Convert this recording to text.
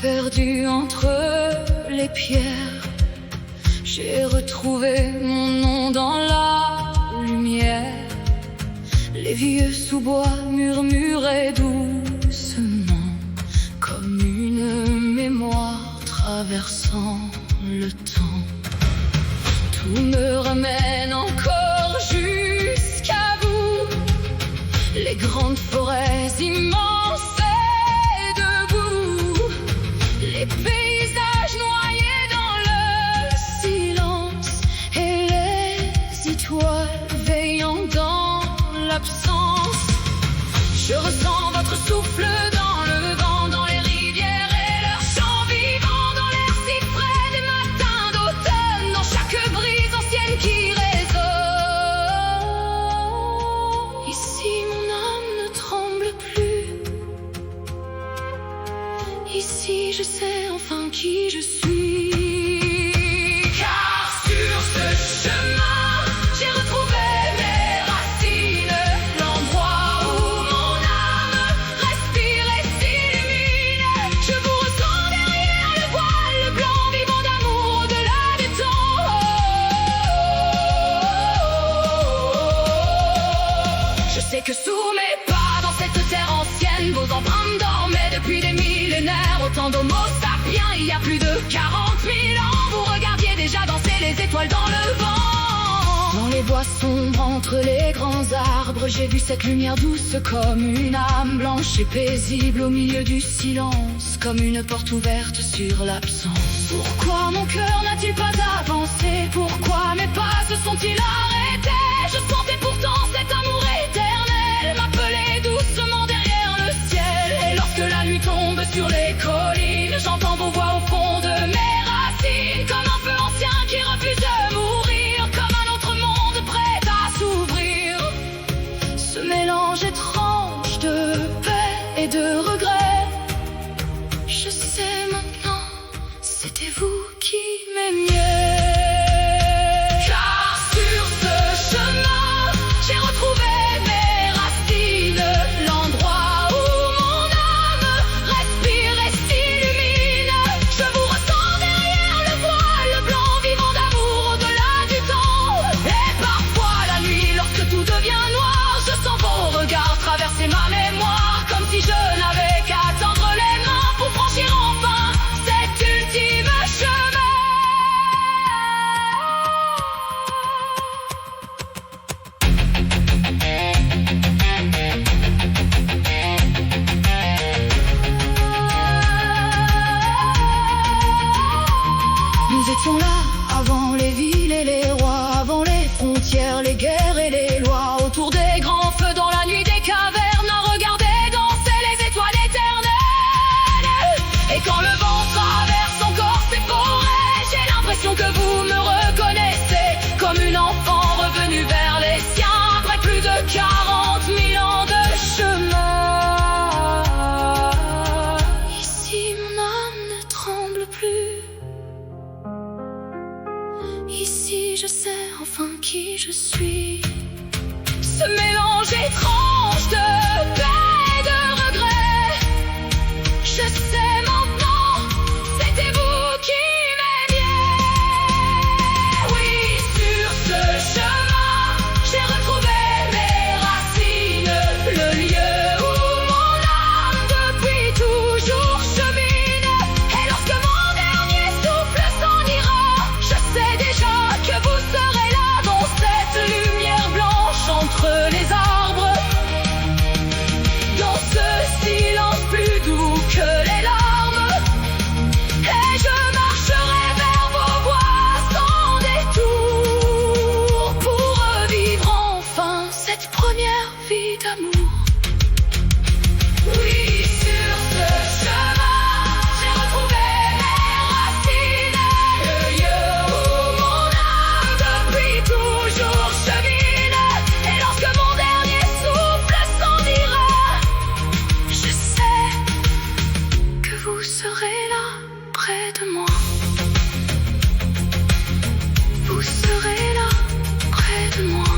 perdu entre les pierres. J'ai retrouvé mon nom dans la lumière. Les vieux sous-bois murmuraient doucement, comme une mémoire traversant le temps. Tout me ramène encore jusqu'à vous, les grandes forêts immenses et debout, les paysages noyés dans le silence, et les étoiles veillant dans l'absence. Je ressens votre souffle dans le vent, dans les rivières et leurs chants vivants, dans l'air si frais des matins d'automne, dans chaque brise ancienne qui résonne. Ici mon âme ne tremble plus. Ici je sais enfin qui je suis. Car sur ce chemin, j'ai retrouvé mes racines, l'endroit où mon âme respire et s'illumine. Je vous ressens derrière le voile blanc, vivant d'amour au-delà du temps. Je sais que sous mes pas, dans cette terre ancienne, vos empreintes dormaient depuis des millénaires. Autant d'homo sapiens, il y a plus de 40 000 ans. Vous regardiez déjà danser les étoiles dans le vent. Dans les bois sombres, entre les grands arbres, j'ai vu cette lumière douce comme une âme blanche et paisible au milieu du silence, comme une porte ouverte sur l'absence. Pourquoi mon cœur n'a-t-il pas avancé? Pourquoi mes pas se sont-ils arrêtés? Je sentais pourtant cet amour éternel m'appeler doucement derrière le ciel. Et lorsque la nuit tombe sur les collines, j'entends vos voix au fond de mes racines, comme un feu ancien qui refuse de mourir, comme un autre monde prêt à s'ouvrir. Ce mélange étrange de paix et de regret, je sais maintenant, c'était vous qui m'aimiez. Car sur ce chemin, j'ai retrouvé mes racines, l'endroit où mon âme respire et s'illumine. Je vous ressens derrière le voile blanc, vivant d'amour au-delà du temps. Et parfois la nuit, lorsque tout devient noir, je sens vos regards traverser ma mémoire, comme si je n'avais qu'à tendre les mains pour franchir enfin cet ultime chemin. Nous étions là avant les villes et les rois, avant les frontières, les guerres et les lois, autour des grands feux dans la nuit des cavernes, à regarder danser les étoiles éternelles. Et quand le vent traverse encore ces forêts, j'ai l'impression que vous me reconnaissez, comme une enfant revenue vers les siens après plus de 40 000 ans de chemin. Ici mon âme ne tremble plus. Ici je sais enfin qui je suis. Ce mélange étrange de paix et de regret, je sais maintenant, c'était vous qui m'aimiez. Oui, sur ce chemin, j'ai retrouvé mes racines, le lieu où mon âme depuis toujours chemine. Et lorsque mon dernier souffle s'en ira, je sais déjà que vous serez là dans cette lumière blanche entre les arbres, dans ce silence plus doux que les larmes. Et je marcherai vers vos voix sans détour, pour revivre enfin cette première vie d'amour. Oui, sur ce chemin, j'ai retrouvé mes racines, le lieu où mon âme depuis toujours chemine. Et lorsque mon dernier souffle s'en ira, je sais que vous serez là près de moi. Vous serez là près de moi.